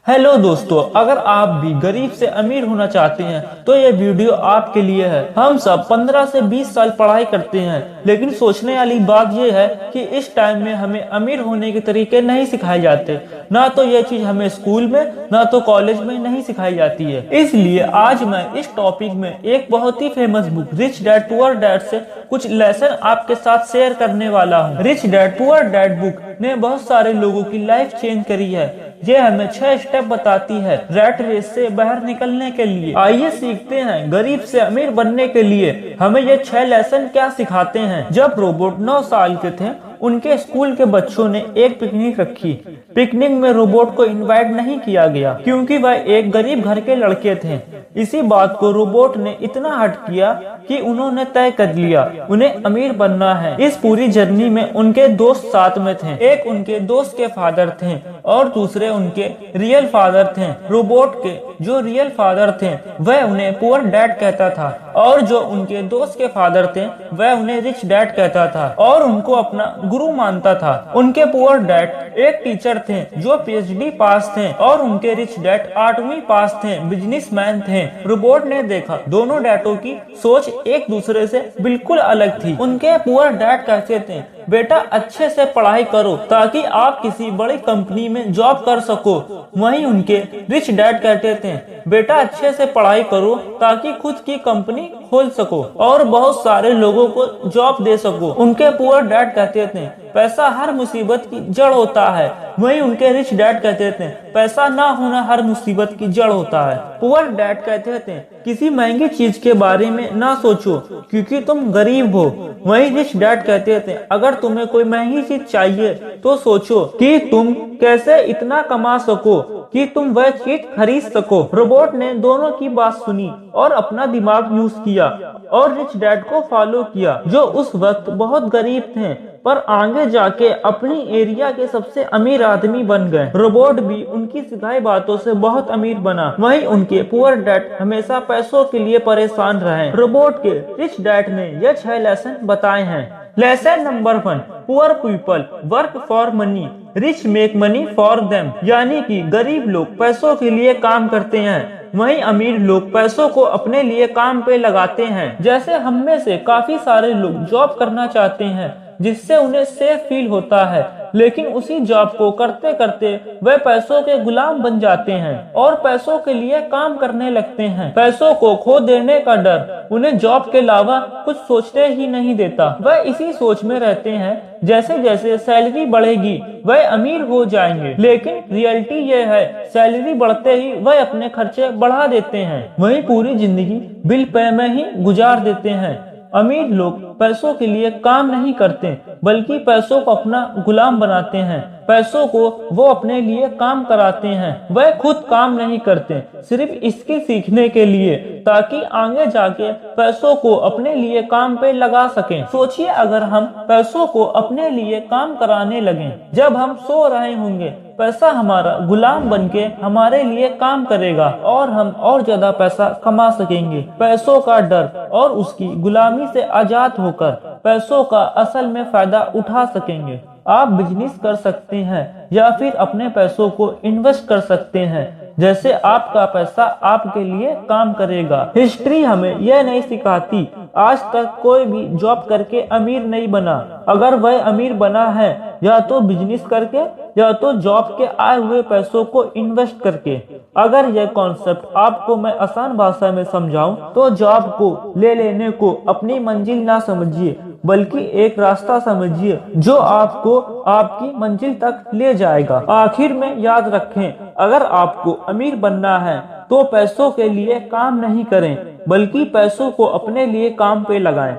Hello दोस्तों, अगर आप भी गरीब से अमीर होना चाहते हैं तो ये वीडियो आपके लिए है। हम सब 15 से 20 साल पढ़ाई करते हैं, लेकिन सोचने वाली बात यह है कि इस टाइम में हमें अमीर होने के तरीके नहीं सिखाए जाते। ना तो ये चीज हमें स्कूल में ना तो कॉलेज में नहीं सिखाई जाती है। इसलिए आज मैं इस टॉपिक में एक बहुत ही famous book rich dad poor dad से कुछ लेसन आपके साथ शेयर करने वाला हूँ। Rich dad poor dad book ने बहुत सारे लोगों की लाइफ चेंज करी है। ये हमें 6 स्टेप बताती है रैट रेस से बाहर निकलने के लिए। आइए सीखते हैं गरीब से अमीर बनने के लिए हमें ये 6 लेसन क्या सिखाते हैं। जब रोबोट 9 साल के थे, उनके स्कूल के बच्चों ने एक पिकनिक रखी। पिकनिक में रोबोट को इनवाइट नहीं किया गया क्योंकि वह एक गरीब घर के लड़के थे। इसी बात को रोबोट ने इतना हर्ट किया कि उन्होंने तय कर लिया उन्हें अमीर बनना है। इस पूरी जर्नी में उनके दोस्त साथ में थे। एक उनके दोस्त के फादर थे और दूसरे उनके रियल फादर थे। रोबोट के जो रियल फादर थे वह उन्हें पुअर डैड कहता था और जो उनके दोस्त के फादर थे वह उन्हें रिच डैड कहता था और उनको अपना गुरु मानता था। उनके पुअर डैड एक टीचर थे जो पीएचडी पास थे और उनके रिच डैड 8वीं पास थे, बिजनेसमैन थे। रोबोट ने देखा दोनों डैडों की सोच एक दूसरे से बिल्कुल अलग थी। उनके पुअर डैड कहते थे, बेटा अच्छे से पढ़ाई करो ताकि आप किसी बड़ी कंपनी में जॉब कर सको। वहीं उनके रिच डैड कहते थे, बेटा अच्छे से पढ़ाई करो ताकि खुद की कंपनी खोल सको और बहुत सारे लोगों को जॉब दे सको। उनके पुअर डैड कहते थे, पैसा हर मुसीबत की जड़ होता है। वहीं उनके रिच डैड कहते थे, पैसा ना होना हर मुसीबत की जड़ होता है। पुअर डैड कहते थे, किसी महंगी चीज के बारे में ना सोचो क्योंकि तुम गरीब हो। वहीं रिच डैड कहते थे, अगर तुम्हें कोई महंगी चीज चाहिए तो सोचो कि तुम कैसे इतना कमा सको कि तुम वह चीज खरीद सको। रोबोट ने दोनों की बात सुनी और अपना दिमाग यूज किया और रिच डैड को फॉलो किया जो उस वक्त बहुत गरीब थे पर आगे जाके अपनी एरिया के सबसे अमीर आदमी बन गए। रोबोट भी उनकी सिखाई बातों से बहुत अमीर बना। वहीं उनके पुअर डैड हमेशा पैसों के लिए परेशान रहे। रोबोट के रिच डैड ने ये 6 लेसन बताए हैं। Lesson number 1, poor people work for money, rich make money for them. यानी कि गरीब लोग पैसों के लिए काम करते हैं, वहीं अमीर लोग पैसों को अपने लिए काम पे लगाते हैं। जैसे हम में से काफी सारे लोग जॉब करना चाहते हैं जिससे उन्हें सेफ फील होता है, लेकिन उसी जॉब को करते करते वे पैसों के गुलाम बन जाते हैं और पैसों के लिए काम करने लगते हैं। पैसों को खो देने का डर उन्हें जॉब के अलावा कुछ सोचने ही नहीं देता। वह इसी सोच में रहते हैं जैसे जैसे सैलरी बढ़ेगी वह अमीर हो जाएंगे, लेकिन रियलिटी ये है सैलरी बढ़ते ही वह अपने खर्चे बढ़ा देते हैं। वही पूरी जिंदगी बिल पे में ही गुजार देते हैं। अमीर लोग पैसों के लिए काम नहीं करते बल्कि पैसों को अपना गुलाम बनाते हैं। पैसों को वो अपने लिए काम कराते हैं, वह खुद काम नहीं करते सिर्फ इसकी सीखने के लिए ताकि आगे जाके पैसों को अपने लिए काम पे लगा सकें। सोचिए अगर हम पैसों को अपने लिए काम कराने लगें, जब हम सो रहे होंगे पैसा हमारा गुलाम बनके हमारे लिए काम करेगा और हम और ज्यादा पैसा कमा सकेंगे। पैसों का डर और उसकी गुलामी से आजाद होकर पैसों का असल में फायदा उठा सकेंगे। आप बिजनेस कर सकते हैं या फिर अपने पैसों को इन्वेस्ट कर सकते हैं, जैसे आपका पैसा आपके लिए काम करेगा। हिस्ट्री हमें यह नहीं सिखाती आज तक कोई भी जॉब करके अमीर नहीं बना। अगर वह अमीर बना है या तो बिजनेस करके या तो जॉब के आए हुए पैसों को इन्वेस्ट करके। अगर यह कॉन्सेप्ट आपको मैं आसान भाषा में समझाऊं तो जॉब को ले लेने को अपनी मंजिल ना समझिए बल्कि एक रास्ता समझिए जो आपको आपकी मंजिल तक ले जाएगा। आखिर में याद रखें, अगर आपको अमीर बनना है तो पैसों के लिए काम नहीं करें बल्कि पैसों को अपने लिए काम पे लगाएं।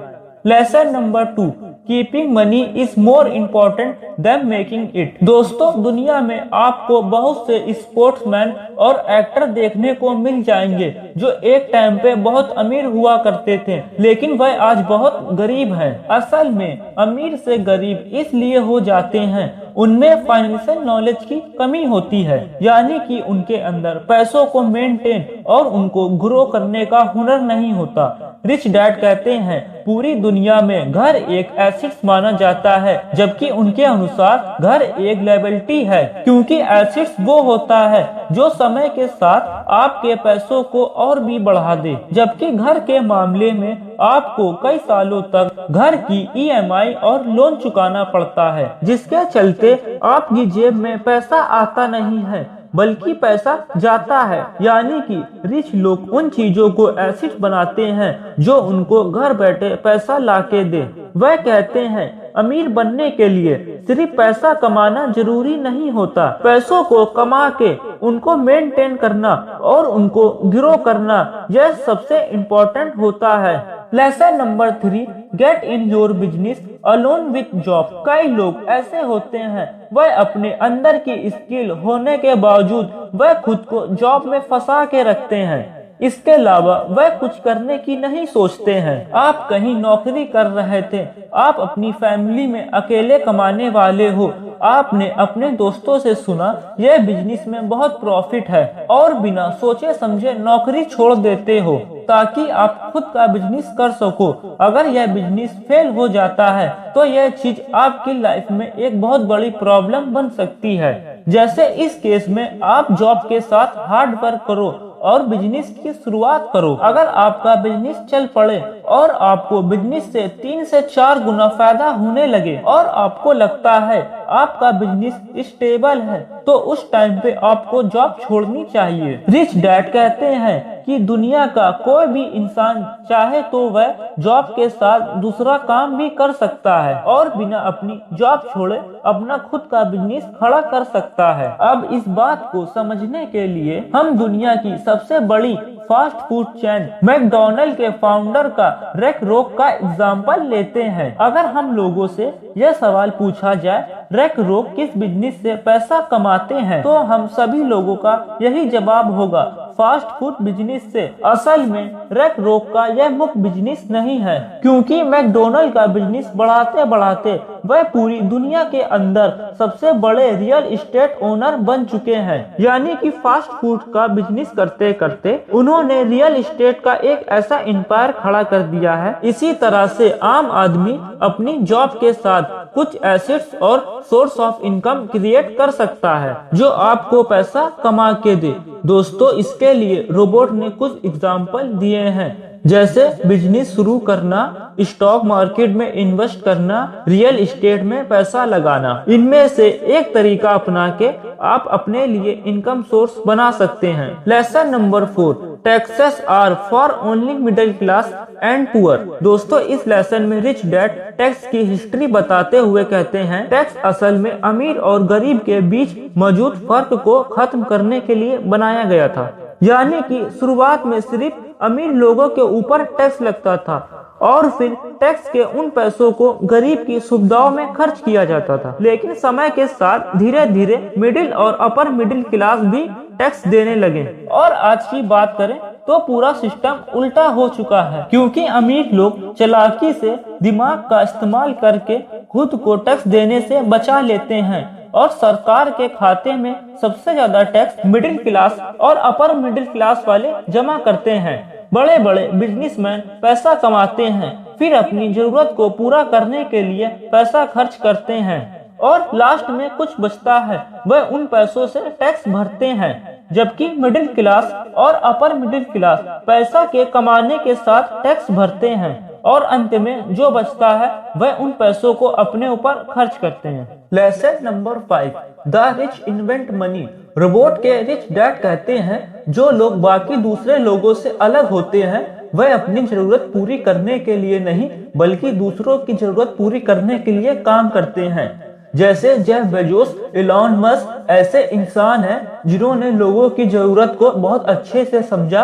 Lesson number 2, keeping money is more important then making it. दोस्तों, दुनिया में आपको बहुत से स्पोर्ट्समैन और एक्टर देखने को मिल जाएंगे जो एक टाइम पे बहुत अमीर हुआ करते थे, लेकिन वह आज बहुत गरीब हैं। असल में अमीर से गरीब इसलिए हो जाते हैं उनमें फाइनेंशियल नॉलेज की कमी होती है, यानी कि उनके अंदर पैसों को मेंटेन और उनको ग्रो करने का हुनर नहीं होता। रिच डैड कहते हैं पूरी दुनिया में घर एक एसेट्स माना जाता है, जबकि उनके अनुसार घर एक लायबिलिटी है, क्योंकि एसेट्स वो होता है जो समय के साथ आपके पैसों को और भी बढ़ा दे, जबकि घर के मामले में आपको कई सालों तक घर की ईएमआई और लोन चुकाना पड़ता है, जिसके चलते आपकी जेब में पैसा आता नहीं है बल्कि पैसा जाता है। यानी कि रिच लोग उन चीजों को एसेट बनाते हैं जो उनको घर बैठे पैसा लाके दे। वह कहते हैं अमीर बनने के लिए सिर्फ पैसा कमाना जरूरी नहीं होता, पैसों को कमा के उनको मेंटेन करना और उनको ग्रो करना यह सबसे इम्पोर्टेंट होता है। Lesson number 3, get in your business alone with job. कई लोग ऐसे होते हैं वह अपने अंदर की स्किल होने के बावजूद वह खुद को जॉब में फंसा के रखते हैं। इसके अलावा वह कुछ करने की नहीं सोचते हैं। आप कहीं नौकरी कर रहे थे, आप अपनी फैमिली में अकेले कमाने वाले हो, आपने अपने दोस्तों से सुना यह बिजनेस में बहुत प्रॉफिट है और बिना सोचे समझे नौकरी छोड़ देते हो ताकि आप खुद का बिजनेस कर सको। अगर यह बिजनेस फेल हो जाता है तो यह चीज आपकी लाइफ में एक बहुत बड़ी प्रॉब्लम बन सकती है। जैसे इस केस में आप जॉब के साथ हार्ड वर्क करो और बिजनेस की शुरुआत करो। अगर आपका बिजनेस चल पड़े और आपको बिजनेस से 3 से 4 गुना फायदा होने लगे और आपको लगता है आपका बिजनेस स्टेबल है, तो उस टाइम पे आपको जॉब छोड़नी चाहिए। रिच डैड कहते हैं कि दुनिया का कोई भी इंसान चाहे तो वह जॉब के साथ दूसरा काम भी कर सकता है और बिना अपनी जॉब छोड़े अपना खुद का बिजनेस खड़ा कर सकता है। अब इस बात को समझने के लिए हम दुनिया की सबसे बड़ी फास्ट फूड चेन मैकडॉनल्ड के फाउंडर का रैक रोक का एग्जाम्पल लेते हैं। अगर हम लोगों से यह सवाल पूछा जाए रैक रोक किस बिजनेस से पैसा कमाते हैं, तो हम सभी लोगों का यही जवाब होगा, फास्ट फूड बिजनेस से। असल में रैक रोक का यह मुख्य बिजनेस नहीं है, क्योंकि मैकडॉनल्ड का बिजनेस बढ़ाते बढ़ाते वह पूरी दुनिया के अंदर सबसे बड़े रियल एस्टेट ओनर बन चुके हैं। यानी कि फास्ट फूड का बिजनेस करते करते उन्होंने रियल एस्टेट का एक ऐसा एम्पायर खड़ा कर दिया है। इसी तरह से आम आदमी अपनी जॉब के साथ कुछ एसेट्स और सोर्स ऑफ इनकम क्रिएट कर सकता है जो आपको पैसा कमा के दे। दोस्तों, इसके लिए रोबोट ने कुछ एग्जाम्पल दिए हैं, जैसे बिजनेस शुरू करना, स्टॉक मार्केट में इन्वेस्ट करना, रियल एस्टेट में पैसा लगाना। इनमें से एक तरीका अपना के आप अपने लिए इनकम सोर्स बना सकते हैं। Lesson number 4, taxes are for only middle class and poor. दोस्तों, इस लेसन में रिच डैड टैक्स की हिस्ट्री बताते हुए कहते हैं टैक्स असल में अमीर और गरीब के बीच मौजूद फर्क को खत्म करने के लिए बनाया गया था। यानी कि शुरुआत में सिर्फ अमीर लोगों के ऊपर टैक्स लगता था और फिर टैक्स के उन पैसों को गरीब की सुविधाओं में खर्च किया जाता था। लेकिन समय के साथ धीरे धीरे मिडिल और अपर मिडिल क्लास भी टैक्स देने लगे और आज की बात करें तो पूरा सिस्टम उल्टा हो चुका है, क्योंकि अमीर लोग चालाकी से दिमाग का इस्तेमाल करके खुद को टैक्स देने से बचा लेते हैं और सरकार के खाते में सबसे ज्यादा टैक्स मिडिल क्लास और अपर मिडिल क्लास वाले जमा करते हैं। बड़े बड़े बिजनेसमैन पैसा कमाते हैं, फिर अपनी जरूरत को पूरा करने के लिए पैसा खर्च करते हैं और लास्ट में कुछ बचता है वह उन पैसों से टैक्स भरते हैं, जबकि मिडिल क्लास और अपर मिडिल क्लास पैसा के कमाने के साथ टैक्स भरते हैं और अंत में जो बचता है वह उन पैसों को अपने ऊपर खर्च करते हैं। Lesson number 5, the rich invent money. Robot के रिच डैड कहते हैं जो लोग बाकी दूसरे लोगों से अलग होते हैं वह अपनी जरूरत पूरी करने के लिए नहीं बल्कि दूसरों की जरूरत पूरी करने के लिए काम करते हैं। जैसे जेफ बेजोस, इलॉन मस्क ऐसे इंसान हैं जिन्होंने लोगों की जरूरत को बहुत अच्छे से समझा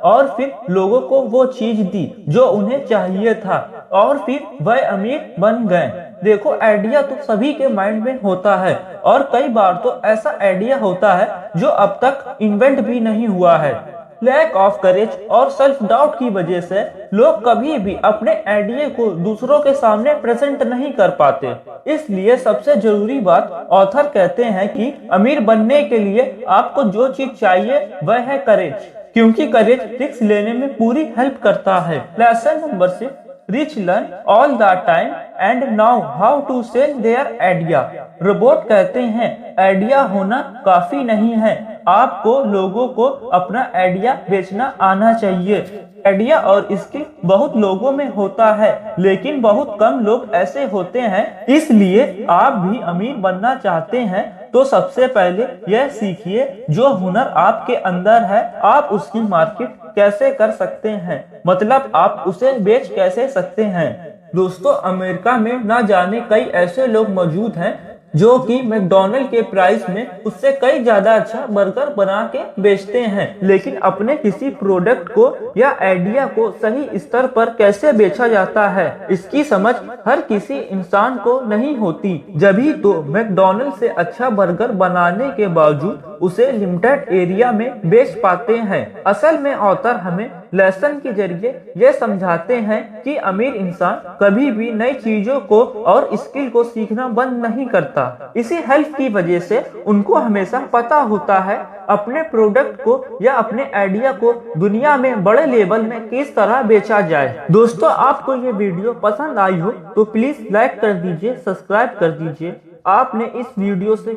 और फिर लोगों को वो चीज दी जो उन्हें चाहिए था और फिर वह अमीर बन गए। देखो, आइडिया तो सभी के माइंड में होता है और कई बार तो ऐसा आइडिया होता है जो अब तक इन्वेंट भी नहीं हुआ है, लैक ऑफ करेज और सेल्फ डाउट की वजह से लोग कभी भी अपने आइडिया को दूसरों के सामने प्रेजेंट नहीं कर पाते। इसलिए सबसे जरूरी बात ऑथर कहते हैं कि अमीर बनने के लिए आपको जो चीज चाहिए वह है करेज, क्योंकि करेज रिस्क लेने में पूरी हेल्प करता है। Lesson number 6, rich learn all the time and now how to sell their idea. Robert कहते हैं आइडिया होना काफी नहीं है, आपको लोगों को अपना आइडिया बेचना आना चाहिए। आइडिया और स्किल बहुत लोगों में होता है, लेकिन बहुत कम लोग ऐसे होते हैं। इसलिए आप भी अमीर बनना चाहते हैं तो सबसे पहले यह सीखिए जो हुनर आपके अंदर है आप उसकी मार्केट कैसे कर सकते हैं, मतलब आप उसे बेच कैसे सकते हैं। दोस्तों, अमेरिका में ना जाने कई ऐसे लोग मौजूद हैं जो कि मैकडॉनल्ड के प्राइस में उससे कई ज्यादा अच्छा बर्गर बना के बेचते हैं, लेकिन अपने किसी प्रोडक्ट को या आइडिया को सही स्तर पर कैसे बेचा जाता है इसकी समझ हर किसी इंसान को नहीं होती। जभी तो मैकडॉनल्ड से अच्छा बर्गर बनाने के बावजूद उसे लिमिटेड एरिया में बेच पाते हैं। असल में ऑथर हमें लेसन के जरिए ये समझाते हैं कि अमीर इंसान कभी भी नई चीजों को और स्किल को सीखना बंद नहीं करता। इसी हेल्प की वजह से उनको हमेशा पता होता है अपने प्रोडक्ट को या अपने आइडिया को दुनिया में बड़े लेवल में किस तरह बेचा जाए। दोस्तों, आपको ये वीडियो पसंद आई हो तो प्लीज लाइक कर दीजिए, सब्सक्राइब कर दीजिए। आपने इस वीडियो से